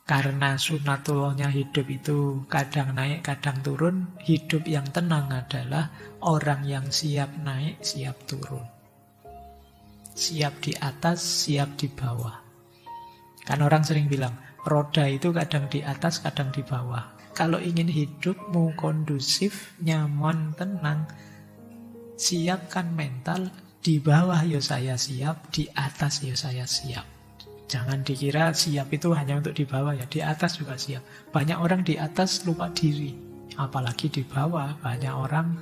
Karena sunatullahnya hidup itu kadang naik, kadang turun. Hidup yang tenang adalah orang yang siap naik, siap turun. Siap di atas, siap di bawah. Kan orang sering bilang, roda itu kadang di atas, kadang di bawah. Kalau ingin hidupmu kondusif, nyaman, tenang, siapkan mental, di bawah ya saya siap, di atas ya saya siap. Jangan dikira siap itu hanya untuk di bawah ya, di atas juga siap. Banyak orang di atas lupa diri, apalagi di bawah banyak orang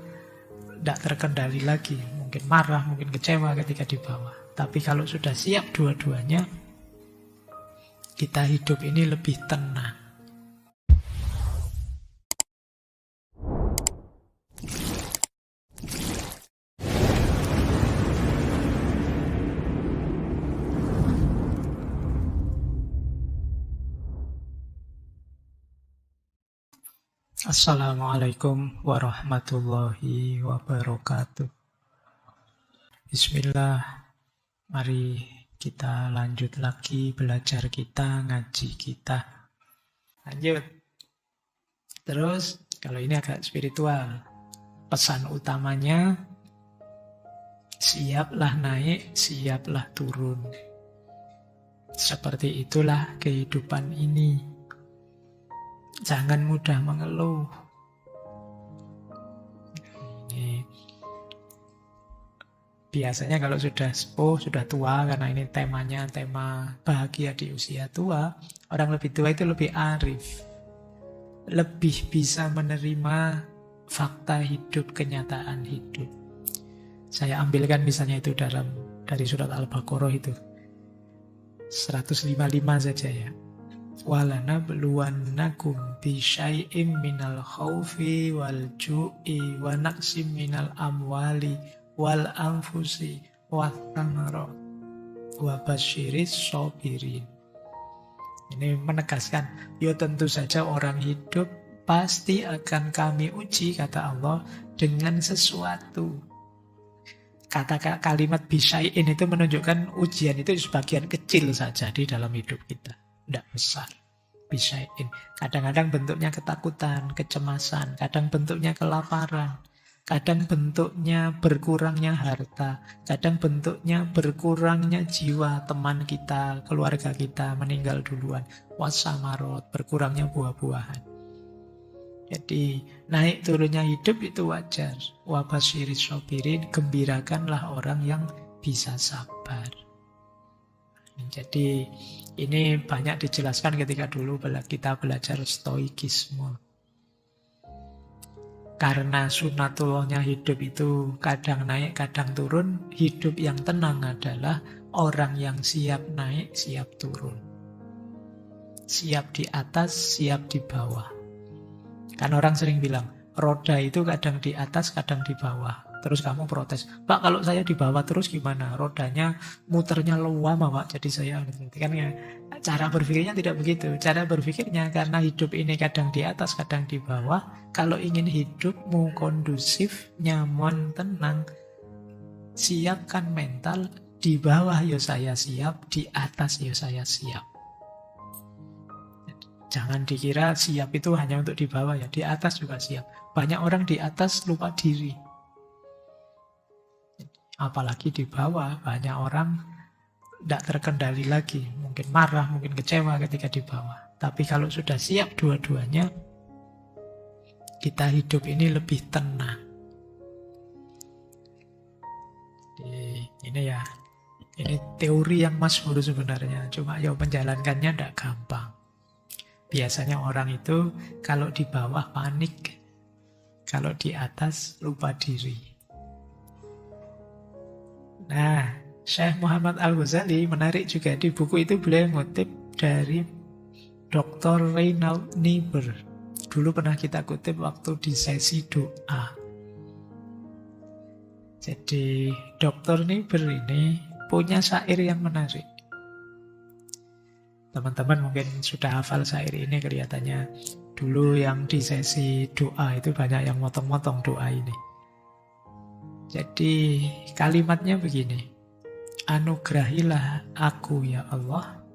tidak terkendali lagi. Mungkin marah, mungkin kecewa ketika di bawah. Tapi kalau sudah siap dua-duanya, kita hidup ini lebih tenang. Assalamualaikum warahmatullahi wabarakatuh. Bismillah. Mari kita lanjut lagi belajar kita, ngaji kita. Lanjut. Terus, kalau ini agak spiritual. Pesan utamanya, siaplah naik, siaplah turun. Seperti itulah kehidupan ini. Jangan mudah mengeluh. Ini biasanya kalau sudah sepuh, sudah tua, karena ini temanya tema bahagia di usia tua, orang lebih tua itu lebih arif, lebih bisa menerima fakta hidup, kenyataan hidup. Saya ambilkan misalnya itu dari surat Al-Baqarah itu 155 saja ya. وَلَنَبْلُوَنَّكُمْ بِشَيْءٍ مِّنَ الْخَوْفِ وَالْجُوعِ وَنَقْصٍ مِّنَ الْأَمْوَالِ وَالْأَنفُسِ وَالثَّمَرَاتِ وَبَشِّرِ الصَّابِرِينَ. Ini menegaskan, ya tentu saja orang hidup pasti akan kami uji, kata Allah, dengan sesuatu. Kalimat bisyai'in itu menunjukkan ujian itu sebagian kecil saja di dalam hidup kita. Tidak besar. Bisyai'in. Kadang-kadang bentuknya ketakutan, kecemasan. Kadang bentuknya kelaparan. Kadang bentuknya berkurangnya harta. Kadang bentuknya berkurangnya jiwa teman kita, keluarga kita meninggal duluan. Wasamarot, berkurangnya buah-buahan. Jadi naik turunnya hidup itu wajar. Wabasyiris sobirin, gembirakanlah orang yang bisa sabar. Jadi ini banyak dijelaskan ketika dulu kita belajar stoikisme. Karena sunatullahnya hidup itu kadang naik, kadang turun. Hidup yang tenang adalah orang yang siap naik, siap turun. Siap di atas, siap di bawah. Kan orang sering bilang, roda itu kadang di atas, kadang di bawah. Terus kamu protes, Pak kalau saya di bawah terus gimana? Rodanya muternya lama Pak, jadi saya kan ya, cara berpikirnya tidak begitu. Cara berpikirnya karena hidup ini kadang di atas, kadang di bawah. Kalau ingin hidupmu kondusif, nyaman, tenang, siapkan mental, di bawah ya saya siap, di atas ya saya siap. Jangan dikira siap itu hanya untuk di bawah ya, di atas juga siap. Banyak orang di atas lupa diri. Apalagi di bawah, banyak orang tidak terkendali lagi. Mungkin marah, mungkin kecewa ketika di bawah. Tapi kalau sudah siap dua-duanya, kita hidup ini lebih tenang. Ini ya, ini teori yang masyhur sebenarnya. Cuma ya menjalankannya tidak gampang. Biasanya orang itu kalau di bawah panik, kalau di atas lupa diri. Nah, Syekh Muhammad Al-Ghazali menarik juga di buku itu beliau ngutip dari Dr. Reinald Niebuhr. Dulu pernah kita kutip waktu di sesi doa. Jadi Dr. Niebuhr ini punya syair yang menarik. Teman-teman mungkin sudah hafal syair ini kelihatannya. Dulu yang di sesi doa itu banyak yang motong-motong doa ini. Jadi kalimatnya begini. Anugerahilah aku ya Allah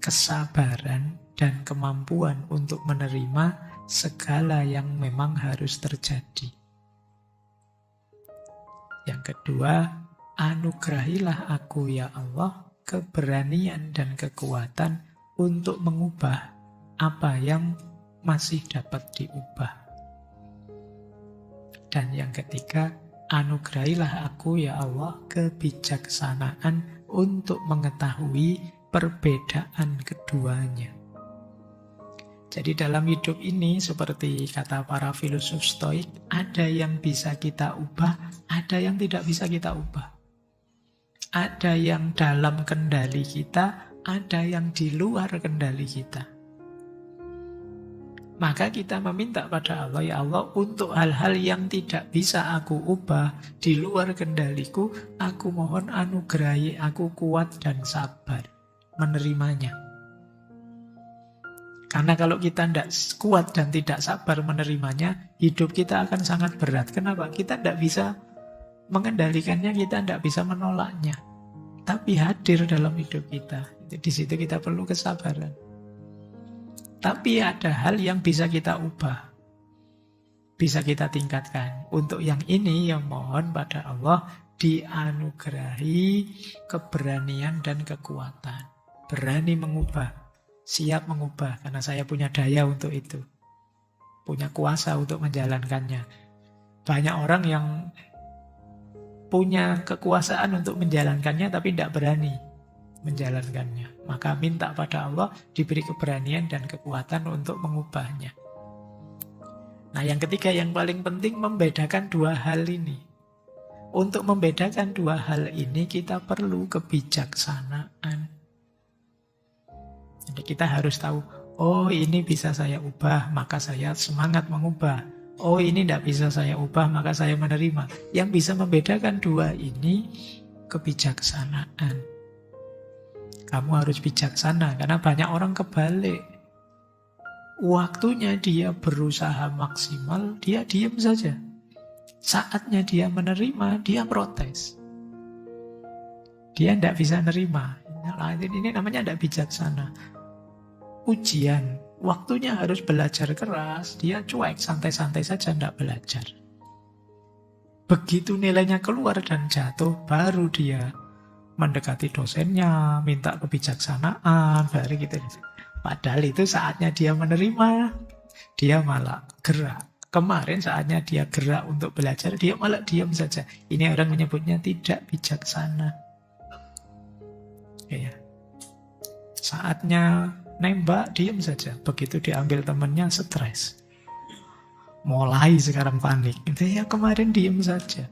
kesabaran dan kemampuan untuk menerima segala yang memang harus terjadi. Yang kedua, anugerahilah aku ya Allah keberanian dan kekuatan untuk mengubah apa yang masih dapat diubah. Dan yang ketiga, anugerahilah aku ya Allah kebijaksanaan untuk mengetahui perbedaan keduanya. Jadi dalam hidup ini seperti kata para filosof Stoik, ada yang bisa kita ubah, ada yang tidak bisa kita ubah. Ada yang dalam kendali kita, ada yang di luar kendali kita. Maka kita meminta pada Allah, ya Allah, untuk hal-hal yang tidak bisa aku ubah, di luar kendaliku, aku mohon anugerahi aku kuat dan sabar menerimanya. Karena kalau kita tidak kuat dan tidak sabar menerimanya, hidup kita akan sangat berat. Kenapa? Kita tidak bisa mengendalikannya, kita tidak bisa menolaknya. Tapi hadir dalam hidup kita. Di situ kita perlu kesabaran. Tapi ada hal yang bisa kita ubah. Bisa kita tingkatkan. Untuk yang ini, yang mohon pada Allah dianugerahi keberanian dan kekuatan. Berani mengubah. Siap mengubah, karena saya punya daya untuk itu. Punya kuasa untuk menjalankannya. Banyak orang yang punya kekuasaan untuk menjalankannya, tapi tidak berani menjalankannya. Maka minta pada Allah diberi keberanian dan kekuatan untuk mengubahnya. Nah, yang ketiga, yang paling penting, membedakan dua hal ini. Untuk membedakan dua hal ini, kita perlu kebijaksanaan. Jadi kita harus tahu, oh ini bisa saya ubah, maka saya semangat mengubah. Oh ini tidak bisa saya ubah, maka saya menerima. Yang bisa membedakan dua ini, kebijaksanaan. Kamu harus bijaksana, karena banyak orang kebalik. Waktunya dia berusaha maksimal, dia diam saja. Saatnya dia menerima, dia protes. Dia tidak bisa menerima. Ini namanya tidak bijaksana. Ujian, waktunya harus belajar keras, dia cuek, santai-santai saja tidak belajar. Begitu nilainya keluar dan jatuh, baru dia mendekati dosennya, minta kebijaksanaan, baru gitu. Padahal itu saatnya dia menerima, dia malah gerak. Kemarin saatnya dia gerak untuk belajar, dia malah diam saja. Ini orang menyebutnya tidak bijaksana. Ya. Saatnya nembak, diam saja. Begitu diambil temannya, stres. Mulai sekarang panik. Itu ya kemarin diam saja.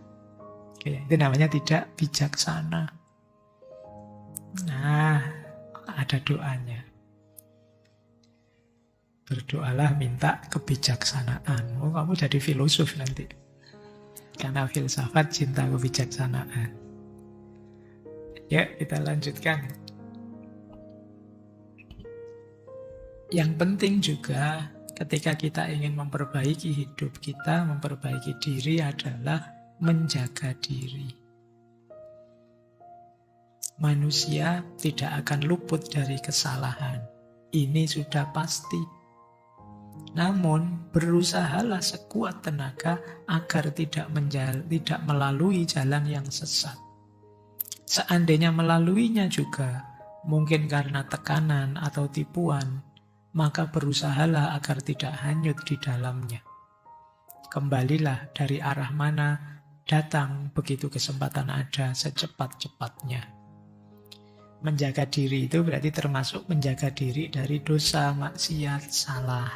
Oke, itu namanya tidak bijaksana. Nah, ada doanya. Berdoalah minta kebijaksanaan. Oh, kamu jadi filosof nanti. Karena filsafat cinta kebijaksanaan. Ya, kita lanjutkan. Yang penting juga ketika kita ingin memperbaiki hidup kita, memperbaiki diri adalah menjaga diri. Manusia tidak akan luput dari kesalahan. Ini sudah pasti. Namun berusahalah sekuat tenaga agar tidak melalui jalan yang sesat. Seandainya melaluinya juga, mungkin karena tekanan atau tipuan, maka berusahalah agar tidak hanyut di dalamnya. Kembalilah dari arah mana datang begitu kesempatan ada secepat-cepatnya. Menjaga diri itu berarti termasuk menjaga diri dari dosa, maksiat, salah.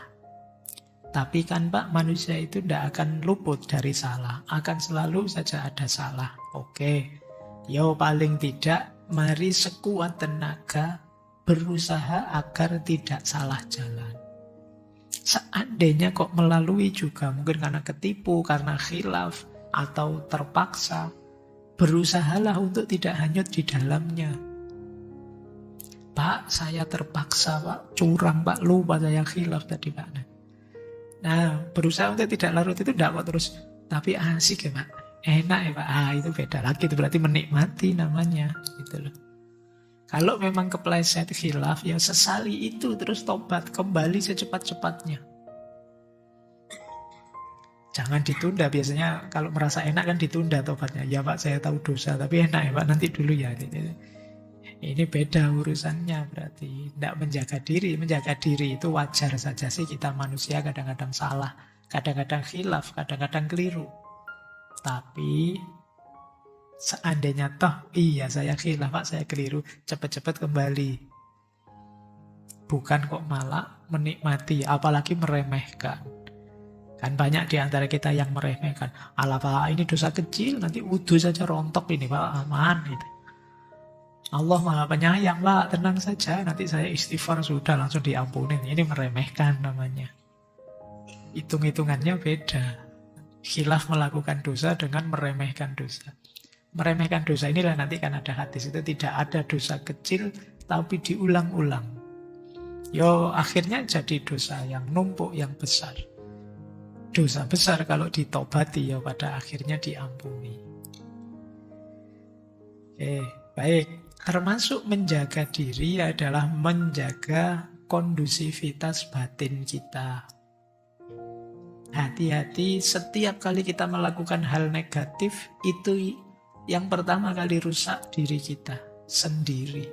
Tapi kan Pak, manusia itu tidak akan luput dari salah. Akan selalu saja ada salah. Oke, yo paling tidak mari sekuat tenaga berusaha agar tidak salah jalan. Seandainya kok melalui juga, mungkin karena ketipu, karena khilaf, atau terpaksa, berusahalah untuk tidak hanyut di dalamnya. Pak, saya terpaksa, Pak, curang, Pak, lupa saya khilaf tadi, Pak. Nah, berusaha untuk tidak larut itu tidak kok terus, tapi asik ya, Pak, enak ya, Pak. Itu beda lagi, itu berarti menikmati namanya, gitu loh. Kalau memang kepleset khilaf, ya sesali itu terus tobat, kembali secepat-cepatnya. Jangan ditunda, biasanya kalau merasa enak kan ditunda tobatnya. Ya Pak, saya tahu dosa, tapi enak ya Pak, nanti dulu ya. Ini beda urusannya berarti. Tidak menjaga diri. Menjaga diri itu wajar saja sih, kita manusia kadang-kadang salah, kadang-kadang khilaf, kadang-kadang keliru. Tapi seandainya toh, iya saya khilaf Pak, saya keliru, cepat-cepat kembali. Bukan kok malah menikmati, apalagi meremehkan. Kan banyak di antara kita yang meremehkan. Alah Pak, ini dosa kecil, nanti wudhu saja rontok ini Pak, aman gitu. Allah Maha Penyayang Pak, tenang saja, nanti saya istighfar sudah langsung diampunin. Ini meremehkan namanya. Hitung-hitungannya beda. Khilaf melakukan dosa dengan meremehkan dosa. Meremehkan dosa inilah nanti kan ada hadis itu, tidak ada dosa kecil tapi diulang-ulang. Yo akhirnya jadi dosa yang numpuk, yang besar. Dosa besar kalau ditobati ya pada akhirnya diampuni. Baik. Termasuk menjaga diri adalah menjaga kondusivitas batin kita. Hati-hati setiap kali kita melakukan hal negatif, itu yang pertama kali rusak diri kita sendiri.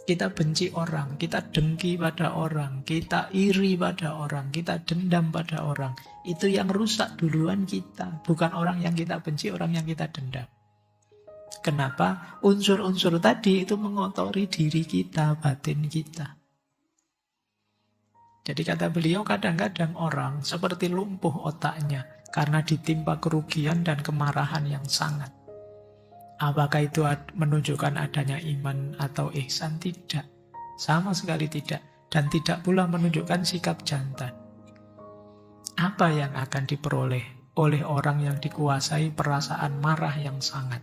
Kita benci orang, kita dengki pada orang, kita iri pada orang, kita dendam pada orang. Itu yang rusak duluan kita, bukan orang yang kita benci, orang yang kita dendam. Kenapa? Unsur-unsur tadi itu mengotori diri kita, batin kita. Jadi kata beliau, kadang-kadang orang seperti lumpuh otaknya karena ditimpa kerugian dan kemarahan yang sangat. Apakah itu menunjukkan adanya iman atau ihsan? Tidak. Sama sekali tidak. Dan tidak pula menunjukkan sikap jantan. Apa yang akan diperoleh oleh orang yang dikuasai perasaan marah yang sangat?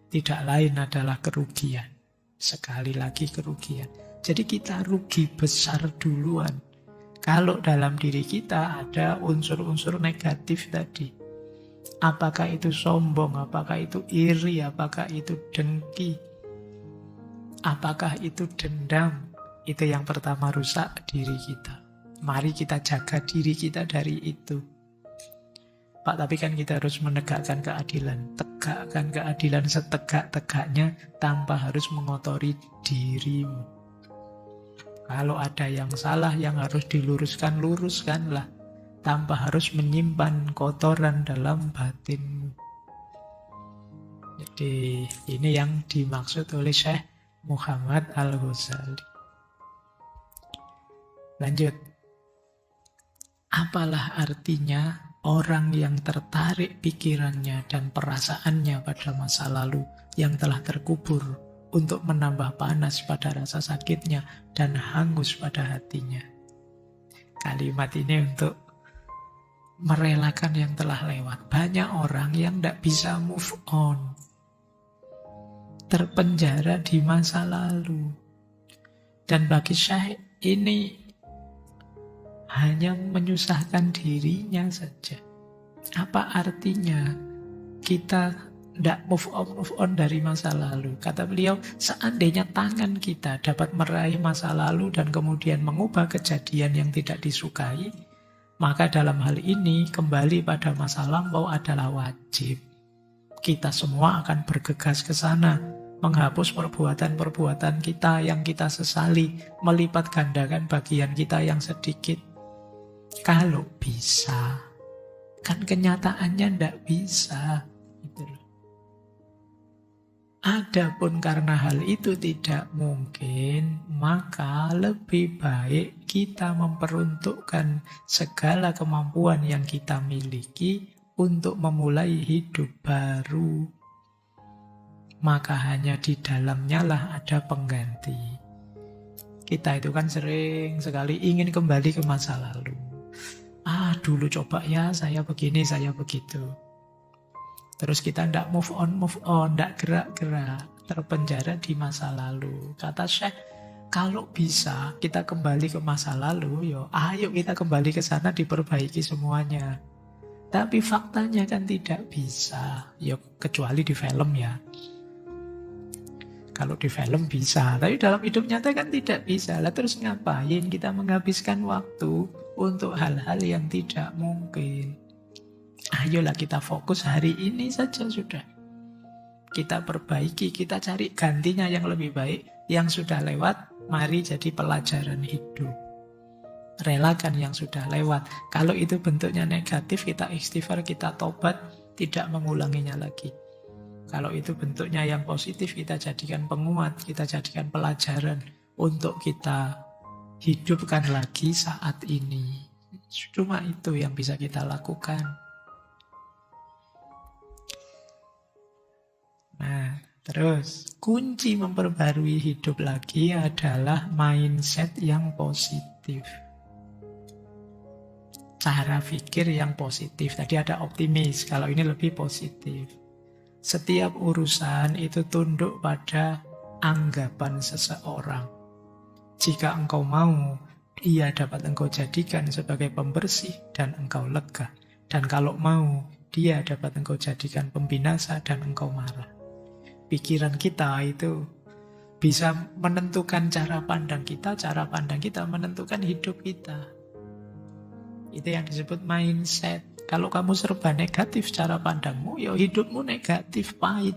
Tidak lain adalah kerugian. Sekali lagi kerugian. Jadi kita rugi besar duluan. Kalau dalam diri kita ada unsur-unsur negatif tadi. Apakah itu sombong, apakah itu iri, apakah itu dengki, apakah itu dendam. Itu yang pertama rusak diri kita. Mari kita jaga diri kita dari itu. Pak, tapi kan kita harus menegakkan keadilan. Tegakkan keadilan setegak-tegaknya tanpa harus mengotori dirimu. Kalau ada yang salah yang harus diluruskan, luruskanlah. Tanpa harus menyimpan kotoran dalam batinmu. Jadi ini yang dimaksud oleh Syekh Muhammad Al-Ghazali. Lanjut. Apalah artinya orang yang tertarik pikirannya dan perasaannya pada masa lalu yang telah terkubur untuk menambah panas pada rasa sakitnya dan hangus pada hatinya. Kalimat ini untuk merelakan yang telah lewat. Banyak orang yang tidak bisa move on. Terpenjara di masa lalu. Dan bagi Syekh ini hanya menyusahkan dirinya saja. Apa artinya kita tidak move on dari masa lalu? Kata beliau, seandainya tangan kita dapat meraih masa lalu dan kemudian mengubah kejadian yang tidak disukai, maka dalam hal ini kembali pada masa lampau adalah wajib. Kita semua akan bergegas ke sana, menghapus perbuatan-perbuatan kita yang kita sesali, melipat gandakan bagian kita yang sedikit. Kalau bisa, kan kenyataannya tidak bisa. Gitu loh. Adapun karena hal itu tidak mungkin, maka lebih baik kita memperuntukkan segala kemampuan yang kita miliki untuk memulai hidup baru. Maka hanya di dalamnya lah ada pengganti. Kita itu kan sering sekali ingin kembali ke masa lalu. Dulu coba ya, saya begini, saya begitu. Terus kita tidak move on, tidak gerak-gerak, terpenjara di masa lalu. Kata Syekh, kalau bisa kita kembali ke masa lalu, ayo kita kembali ke sana, diperbaiki semuanya. Tapi faktanya kan tidak bisa, kecuali di film ya. Kalau di film bisa, tapi dalam hidup nyata kan tidak bisa. Lah terus ngapain kita menghabiskan waktu untuk hal-hal yang tidak mungkin? Ayolah kita fokus hari ini saja sudah. Kita perbaiki, kita cari gantinya yang lebih baik. Yang sudah lewat, mari jadi pelajaran hidup. Relakan yang sudah lewat. Kalau itu bentuknya negatif, kita istighfar, kita tobat, tidak mengulanginya lagi. Kalau itu bentuknya yang positif, kita jadikan penguat, kita jadikan pelajaran untuk kita hidupkan lagi saat ini. Cuma itu yang bisa kita lakukan. Nah, terus kunci memperbarui hidup lagi adalah mindset yang positif. Cara pikir yang positif. Tadi ada optimis, kalau ini lebih positif. Setiap urusan itu tunduk pada anggapan seseorang. Jika engkau mau, ia dapat engkau jadikan sebagai pembersih dan engkau lega. Dan kalau mau, dia dapat engkau jadikan pembinasa dan engkau marah. Pikiran kita itu bisa menentukan cara pandang kita menentukan hidup kita. Itu yang disebut mindset. Kalau kamu serba negatif cara pandangmu, ya hidupmu negatif, pahit.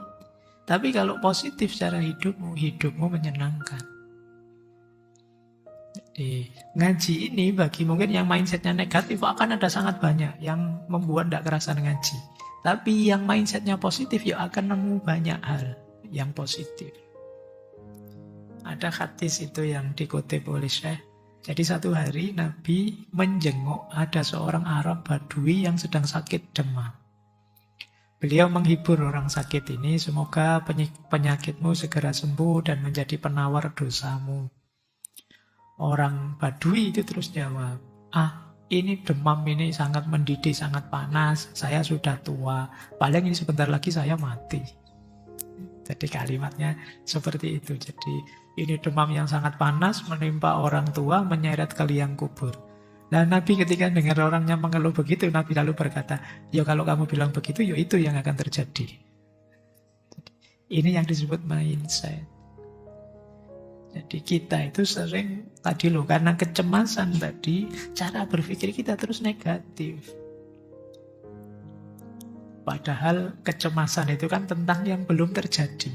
Tapi kalau positif cara hidupmu menyenangkan. Jadi ngaji ini bagi mungkin yang mindsetnya negatif akan ada sangat banyak yang membuat tidak kerasan ngaji. Tapi yang mindsetnya positif ya akan nemu banyak hal yang positif. Ada hadis itu yang dikutip oleh Syekh. Jadi satu hari Nabi menjenguk ada seorang Arab Badui yang sedang sakit demam. Beliau menghibur orang sakit ini, semoga penyakitmu segera sembuh dan menjadi penawar dosamu. Orang Badui itu terus jawab, ini demam ini sangat mendidih, sangat panas, saya sudah tua, paling ini sebentar lagi saya mati. Jadi kalimatnya seperti itu. Jadi ini demam yang sangat panas menimpa orang tua, menyeret ke liang kubur. Dan Nabi ketika dengar orangnya mengeluh begitu, Nabi lalu berkata, ya kalau kamu bilang begitu, ya itu yang akan terjadi. Jadi, ini yang disebut mindset. Jadi kita itu sering, tadi loh, karena kecemasan tadi, cara berpikir kita terus negatif. Padahal kecemasan itu kan tentang yang belum terjadi.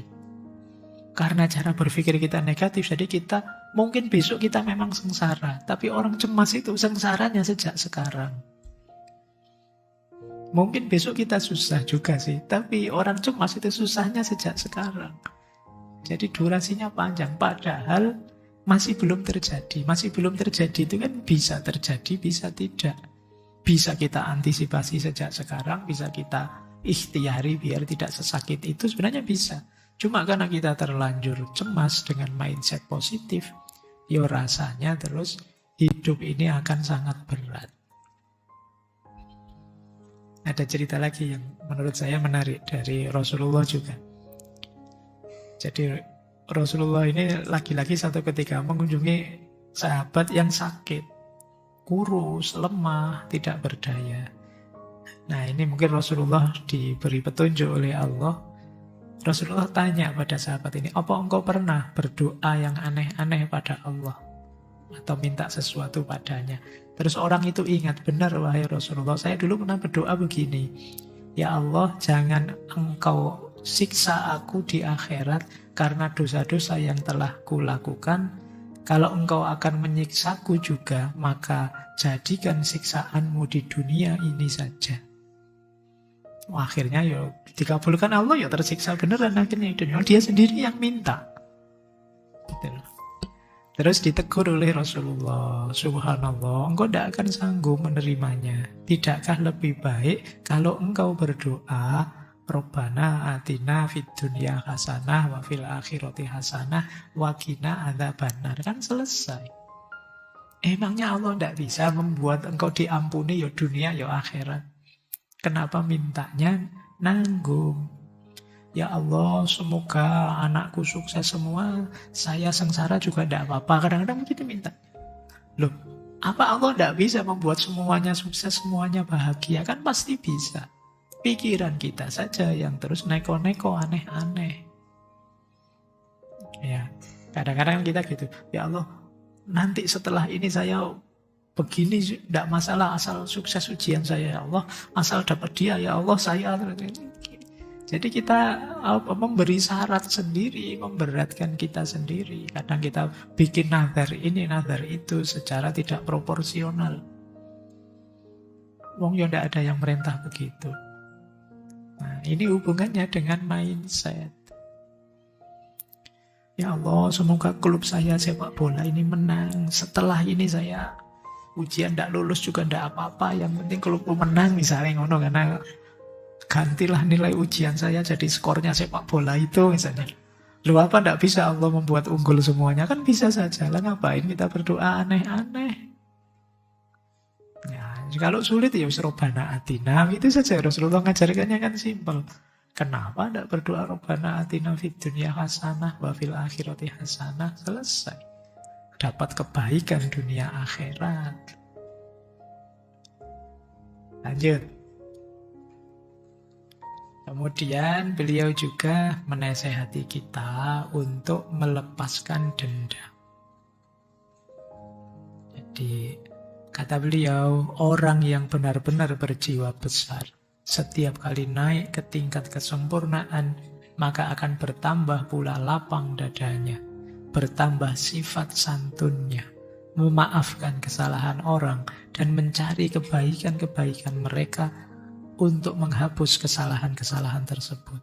Karena cara berpikir kita negatif, jadi kita mungkin besok kita memang sengsara. Tapi orang cemas itu sengsaranya sejak sekarang. Mungkin besok kita susah juga sih, tapi orang cemas itu susahnya sejak sekarang. Jadi durasinya panjang, padahal masih belum terjadi. Masih belum terjadi itu kan bisa terjadi, bisa tidak. Bisa kita antisipasi sejak sekarang, bisa kita ikhtiari biar tidak sesakit itu, sebenarnya bisa. Cuma karena kita terlanjur cemas dengan mindset positif, ya rasanya terus hidup ini akan sangat berat. Ada cerita lagi yang menurut saya menarik dari Rasulullah juga. Jadi Rasulullah ini lagi-lagi satu ketika mengunjungi sahabat yang sakit, kurus, lemah, tidak berdaya. Nah ini mungkin Rasulullah diberi petunjuk oleh Allah. Rasulullah tanya pada sahabat ini, apa engkau pernah berdoa yang aneh-aneh pada Allah? Atau minta sesuatu padanya? Terus orang itu ingat, benar wahai Rasulullah, saya dulu pernah berdoa begini. Ya Allah, jangan engkau siksa aku di akhirat karena dosa-dosa yang telah kulakukan. Kalau engkau akan menyiksaku juga, maka jadikan siksaanmu di dunia ini saja. Akhirnya ya dikabulkan Allah, ya tersiksa beneran akhirnya itu. Dia sendiri yang minta. Gitu. Terus ditegur oleh Rasulullah, subhanallah, engkau tidak akan sanggup menerimanya. Tidakkah lebih baik kalau engkau berdoa, Rabbana atina fid dunya hasanah wa fil akhirati hasanah wa qina adzabannar. Kan selesai. Emangnya Allah tidak bisa membuat engkau diampuni ya dunia ya akhirat? Kenapa mintanya nanggung? Ya Allah, semoga anakku sukses semua, saya sengsara juga tidak apa-apa. Kadang-kadang kita minta. Loh, apa Allah tidak bisa membuat semuanya sukses, semuanya bahagia? Kan pasti bisa. Pikiran kita saja yang terus neko-neko aneh-aneh. Ya, kadang-kadang kita gitu, ya Allah, nanti setelah ini saya begini, tidak masalah, asal sukses ujian saya, ya Allah, asal dapat dia, ya Allah, saya. Jadi kita memberi syarat sendiri, memberatkan kita sendiri. Kadang kita bikin nazar ini, nazar itu secara tidak proporsional. Wong ya tidak ada yang merintah begitu. Nah, ini hubungannya dengan mindset. Ya Allah, semoga klub saya sepak bola ini menang. Setelah ini saya ujian tidak lulus juga tidak apa-apa. Yang penting klubku menang misalnya ngono, karena gantilah nilai ujian saya jadi skornya sepak bola itu misalnya. Lu apa tidak bisa Allah membuat unggul semuanya? Kan bisa saja. Lah ngapain kita berdoa aneh-aneh? Ya, kalau sulit ya Rabbana atina, itu saja. Rasulullah ngajarkannya kan simpel. Kenapa tidak berdoa Rabbana atina fid dunya hasanah wa fil akhirati hasanah? Selesai. Dapat kebaikan dunia akhirat. Lanjut. Kemudian beliau juga menasehati kita untuk melepaskan dendam. Jadi kata beliau, orang yang benar-benar berjiwa besar, setiap kali naik ke tingkat kesempurnaan, maka akan bertambah pula lapang dadanya, bertambah sifat santunnya, memaafkan kesalahan orang, dan mencari kebaikan-kebaikan mereka untuk menghapus kesalahan-kesalahan tersebut.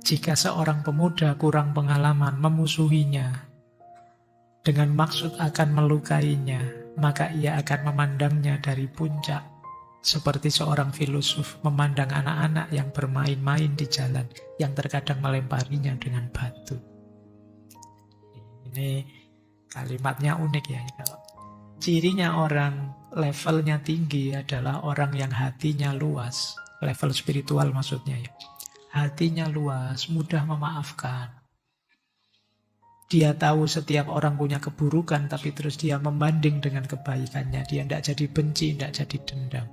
Jika seorang pemuda kurang pengalaman memusuhinya dengan maksud akan melukainya, maka ia akan memandangnya dari puncak, seperti seorang filosof memandang anak-anak yang bermain-main di jalan, yang terkadang melemparinya dengan batu. Ini kalimatnya unik ya. Cirinya orang levelnya tinggi adalah orang yang hatinya luas. Level spiritual maksudnya ya. Hatinya luas, mudah memaafkan. Dia tahu setiap orang punya keburukan, tapi terus dia membanding dengan kebaikannya. Dia tidak jadi benci, tidak jadi dendam.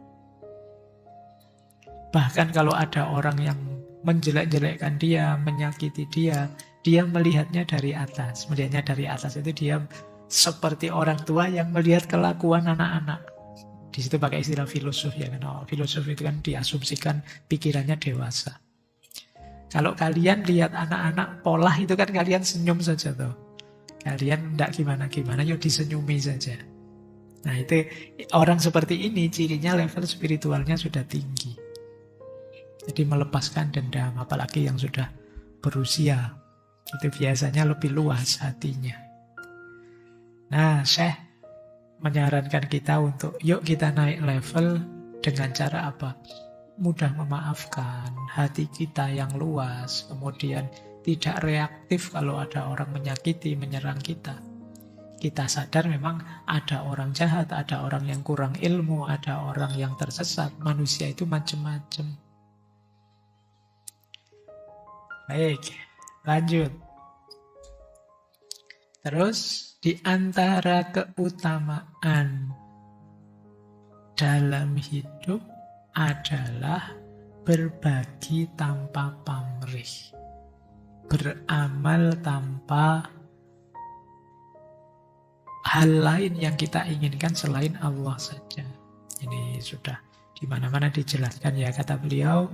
Bahkan kalau ada orang yang menjelek-jelekkan dia, menyakiti dia melihatnya dari atas. Melihatnya dari atas itu dia seperti orang tua yang melihat kelakuan anak-anak. Di situ pakai istilah filosof ya. Karena filosof itu kan diasumsikan pikirannya dewasa. Kalau kalian lihat anak-anak pola itu kan kalian senyum saja tuh. Kalian tidak gimana-gimana, yuk disenyumi saja. Nah itu orang seperti ini cirinya level spiritualnya sudah tinggi. Jadi melepaskan dendam, apalagi yang sudah berusia, itu biasanya lebih luas hatinya. Nah, Syekh menyarankan kita untuk yuk kita naik level dengan cara apa? Mudah memaafkan, hati kita yang luas, kemudian tidak reaktif kalau ada orang menyakiti, menyerang kita. Kita sadar memang ada orang jahat, ada orang yang kurang ilmu, ada orang yang tersesat, manusia itu macam-macam. Baik, lanjut. Terus di antara keutamaan dalam hidup adalah berbagi tanpa pamrih, beramal tanpa hal lain yang kita inginkan selain Allah saja. Ini sudah di mana-mana dijelaskan ya, kata beliau.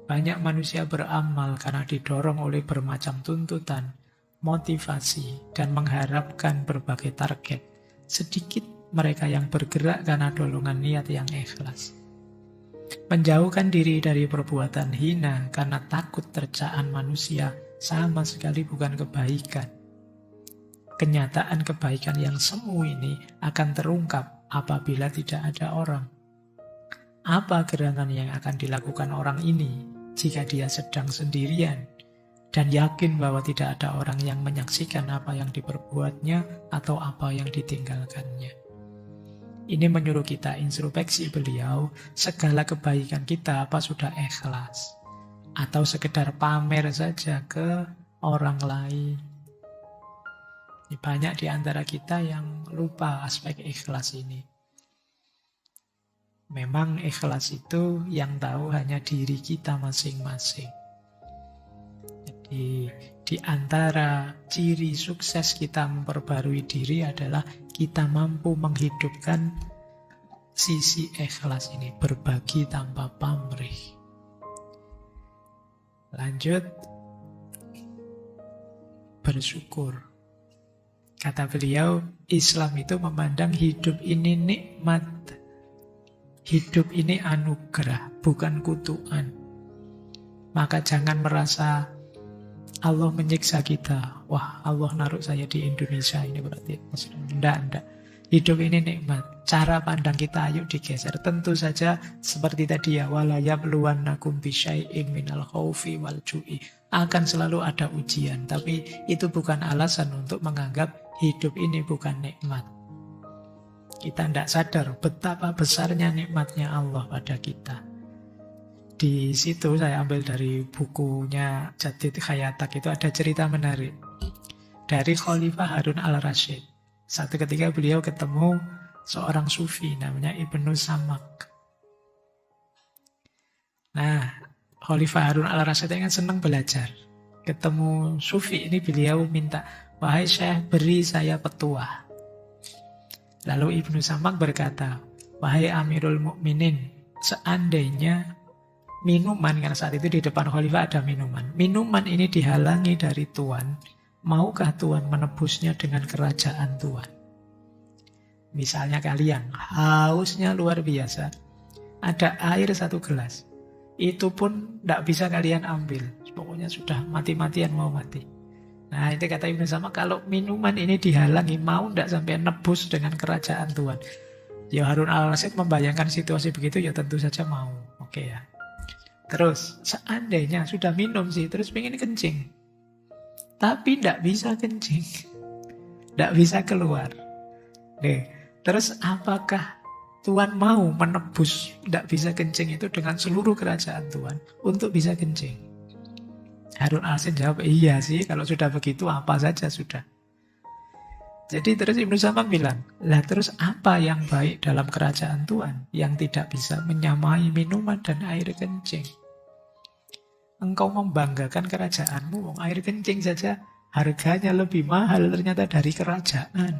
Banyak manusia beramal karena didorong oleh bermacam tuntutan, motivasi, dan mengharapkan berbagai target. Sedikit mereka yang bergerak karena dorongan niat yang ikhlas. Menjauhkan diri dari perbuatan hina karena takut tercaan manusia sama sekali bukan kebaikan. Kenyataan kebaikan yang semu ini akan terungkap apabila tidak ada orang. Apa gerangan yang akan dilakukan orang ini jika dia sedang sendirian dan yakin bahwa tidak ada orang yang menyaksikan apa yang diperbuatnya atau apa yang ditinggalkannya? Ini menyuruh kita introspeksi beliau, segala kebaikan kita apa sudah ikhlas atau sekedar pamer saja ke orang lain. Banyak di antara kita yang lupa aspek ikhlas ini. Memang ikhlas itu yang tahu hanya diri kita masing-masing. Jadi di Di antara ciri sukses kita memperbarui diri adalah kita mampu menghidupkan sisi ikhlas ini, berbagi tanpa pamrih. Lanjut, bersyukur. Kata beliau, Islam itu memandang hidup ini nikmat. Hidup ini anugerah, bukan kutukan. Maka jangan merasa Allah menyiksa kita. Wah, Allah naruh saya di Indonesia, ini berarti. Enggak. Hidup ini nikmat. Cara pandang kita ayo digeser. Tentu saja seperti tadi ya, wala yabluwannakum bisyai'in minal khaufi wal ju'i. Akan selalu ada ujian, tapi itu bukan alasan untuk menganggap hidup ini bukan nikmat. Kita tidak sadar betapa besarnya nikmatnya Allah pada kita. Di situ saya ambil dari bukunya Jadid Khayatak, itu ada cerita menarik dari Khalifah Harun al-Rasyid. Satu ketika beliau ketemu seorang sufi namanya Ibnu Samak. Nah, Khalifah Harun al-Rasyid kan senang belajar. Ketemu sufi ini beliau minta, wahai Syekh, beri saya petuah. Lalu Ibnu Samak berkata, wahai Amirul Mukminin, seandainya minuman, karena saat itu di depan khalifah ada minuman. Minuman ini dihalangi dari Tuan, maukah Tuan menebusnya dengan kerajaan Tuan? Misalnya kalian, hausnya luar biasa, ada air 1 gelas. Itu pun tidak bisa kalian ambil. Pokoknya sudah mati-matian mau mati. Nah, itu kata Ibnu Samak, kalau minuman ini dihalangi, mau tidak sampai nebus dengan kerajaan Tuhan? Ya Harun al-Rasyid membayangkan situasi begitu, ya tentu saja mau. Oke ya. Terus, seandainya sudah minum sih, terus pengen kencing. Tapi tidak bisa kencing. Tidak bisa keluar. Terus apakah Tuhan mau menebus tidak bisa kencing itu dengan seluruh kerajaan Tuhan untuk bisa kencing? Harun al-Rasyid jawab, iya sih, kalau sudah begitu apa saja sudah. Jadi terus Ibnu Samak bilang, lah terus apa yang baik dalam kerajaan Tuhan yang tidak bisa menyamai minuman dan air kencing? Engkau membanggakan kerajaanmu, air kencing saja harganya lebih mahal ternyata dari kerajaan.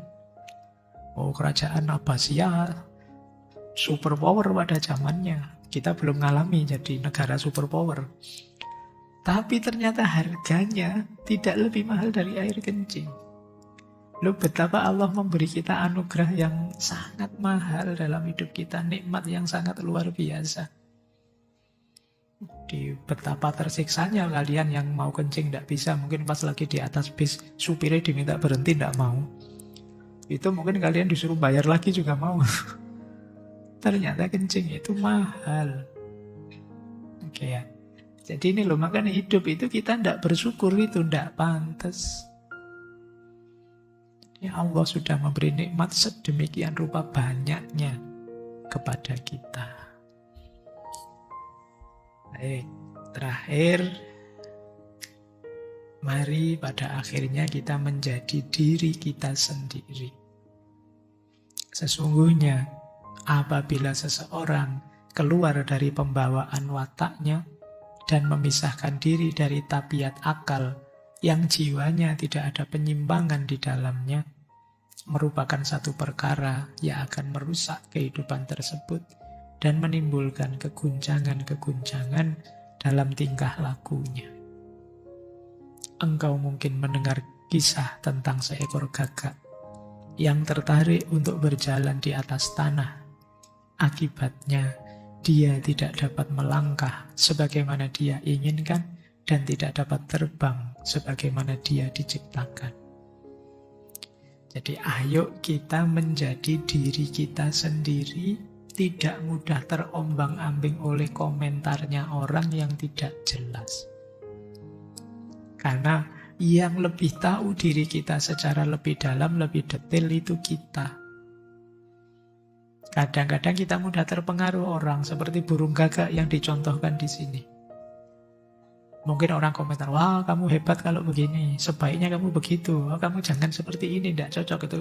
Oh, kerajaan Abbasiyah superpower pada zamannya. Kita belum ngalami jadi negara superpower. Tapi ternyata harganya tidak lebih mahal dari air kencing. Loh, betapa Allah memberi kita anugerah yang sangat mahal dalam hidup kita. Nikmat yang sangat luar biasa. Di betapa tersiksanya kalian yang mau kencing tidak bisa. Mungkin pas lagi di atas bis, supirnya diminta berhenti tidak mau. Itu mungkin kalian disuruh bayar lagi juga mau. Ternyata kencing itu mahal. Oke ya. Jadi ini loh, makanya hidup itu kita tidak bersyukur, itu tidak pantas. Ya Allah sudah memberi nikmat sedemikian rupa banyaknya kepada kita. Baik, terakhir, mari pada akhirnya kita menjadi diri kita sendiri. Sesungguhnya apabila seseorang keluar dari pembawaan wataknya dan memisahkan diri dari tabiat akal yang jiwanya tidak ada penyimpangan di dalamnya, merupakan satu perkara yang akan merusak kehidupan tersebut dan menimbulkan keguncangan-keguncangan dalam tingkah lakunya. Engkau mungkin mendengar kisah tentang seekor gagak yang tertarik untuk berjalan di atas tanah. Akibatnya, dia tidak dapat melangkah sebagaimana dia inginkan dan tidak dapat terbang sebagaimana dia diciptakan. Jadi ayo kita menjadi diri kita sendiri, tidak mudah terombang-ambing oleh komentarnya orang yang tidak jelas. Karena yang lebih tahu diri kita secara lebih dalam, lebih detail itu kita. Kadang-kadang kita mudah terpengaruh orang seperti burung gagak yang dicontohkan di sini. Mungkin orang komentar, wah kamu hebat kalau begini, sebaiknya kamu begitu, wah, kamu jangan seperti ini, tidak cocok itu.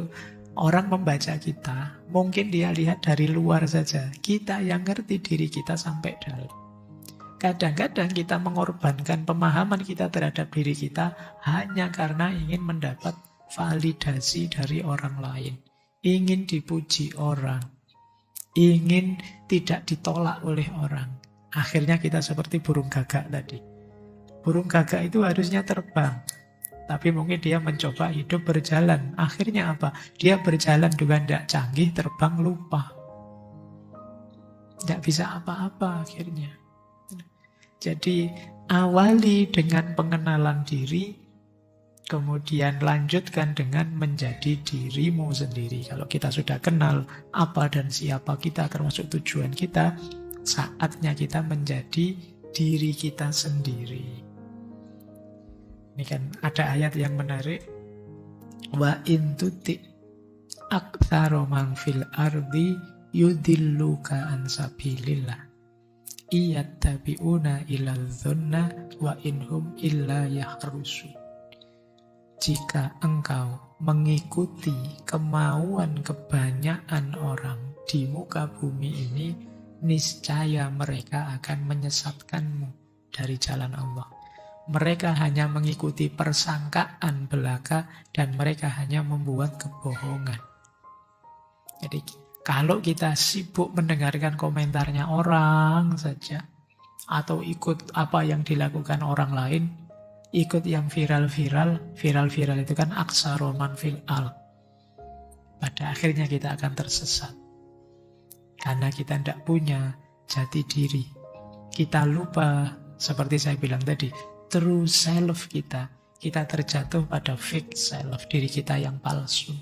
Orang membaca kita, mungkin dia lihat dari luar saja. Kita yang ngerti diri kita sampai dalam. Kadang-kadang kita mengorbankan pemahaman kita terhadap diri kita hanya karena ingin mendapat validasi dari orang lain. Ingin dipuji orang. Ingin tidak ditolak oleh orang. Akhirnya kita seperti burung gagak tadi. Burung gagak itu harusnya terbang. Tapi mungkin dia mencoba hidup berjalan. Akhirnya apa? Dia berjalan dengan tidak canggih, terbang lupa. Tidak bisa apa-apa akhirnya. Jadi awali dengan pengenalan diri, kemudian lanjutkan dengan menjadi dirimu sendiri. Kalau kita sudah kenal apa dan siapa kita, termasuk tujuan kita, saatnya kita menjadi diri kita sendiri. Ini kan ada ayat yang menarik. Wa in tuti aktsara man fil ardi yudilluka an sabilillah. Iyattabi'una ilal dhunna wa inhum illa yahrusun. Jika engkau mengikuti kemauan kebanyakan orang di muka bumi ini, niscaya mereka akan menyesatkanmu dari jalan Allah. Mereka hanya mengikuti persangkaan belaka dan mereka hanya membuat kebohongan. Jadi kalau kita sibuk mendengarkan komentarnya orang saja, atau ikut apa yang dilakukan orang lain, ikut yang viral itu kan aksaroman fil al. Pada akhirnya kita akan tersesat. Karena kita tidak punya jati diri. Kita lupa, seperti saya bilang tadi, true self kita. Kita terjatuh pada fake self, diri kita yang palsu.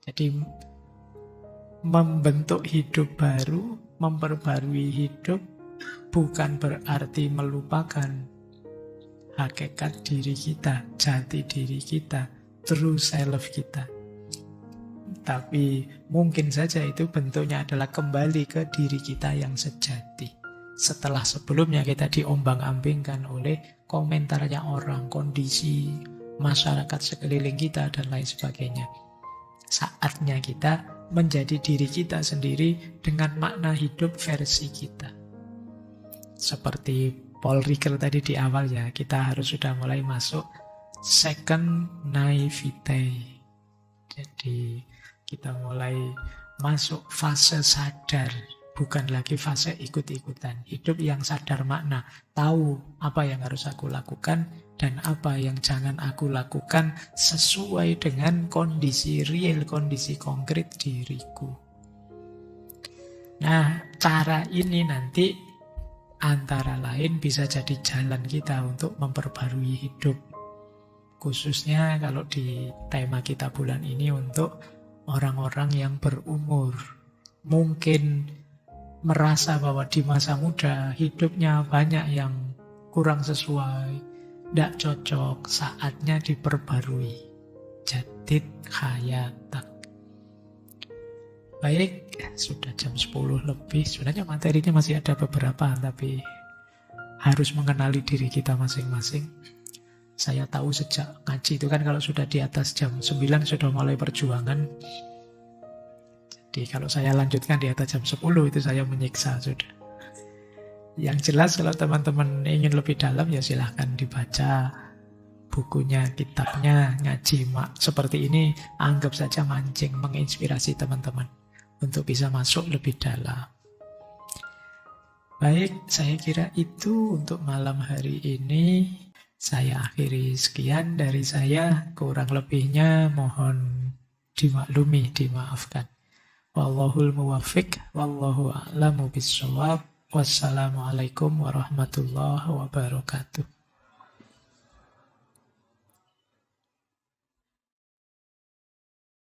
Jadi membentuk hidup baru, memperbarui hidup, bukan berarti melupakan hakikat diri kita, jati diri kita, true self kita. Tapi mungkin saja itu bentuknya adalah kembali ke diri kita yang sejati. Setelah sebelumnya kita diombang-ambingkan oleh komentarnya orang, kondisi masyarakat sekeliling kita, dan lain sebagainya. Saatnya kita menjadi diri kita sendiri dengan makna hidup versi kita. Seperti Paul Ricoeur tadi di awal ya, kita harus sudah mulai masuk second naivete. Jadi kita mulai masuk fase sadar, bukan lagi fase ikut-ikutan. Hidup yang sadar makna, tahu apa yang harus aku lakukan dan apa yang jangan aku lakukan sesuai dengan kondisi real, kondisi konkret diriku. Nah, cara ini nanti antara lain bisa jadi jalan kita untuk memperbarui hidup. Khususnya kalau di tema kita bulan ini untuk orang-orang yang berumur. Mungkin merasa bahwa di masa muda hidupnya banyak yang kurang sesuai, tidak cocok, saatnya diperbarui. Jadid hayatak. Baik, sudah jam 10 lebih. Sebenarnya materinya masih ada beberapa, tapi harus mengenali diri kita masing-masing. Saya tahu sejak ngaji itu kan kalau sudah di atas jam 9 sudah mulai perjuangan. Jadi kalau saya lanjutkan di atas jam 10 itu saya menyiksa sudah. Yang jelas kalau teman-teman ingin lebih dalam ya silahkan dibaca bukunya, kitabnya, ngaji seperti ini. Anggap saja mancing, menginspirasi teman-teman untuk bisa masuk lebih dalam. Baik, saya kira itu untuk malam hari ini. Saya akhiri sekian dari saya. Kurang lebihnya mohon dimaklumi, dimaafkan. Wallahul muwaffiq, wallahu a'lamu bissawab. Wassalamualaikum warahmatullahi wabarakatuh.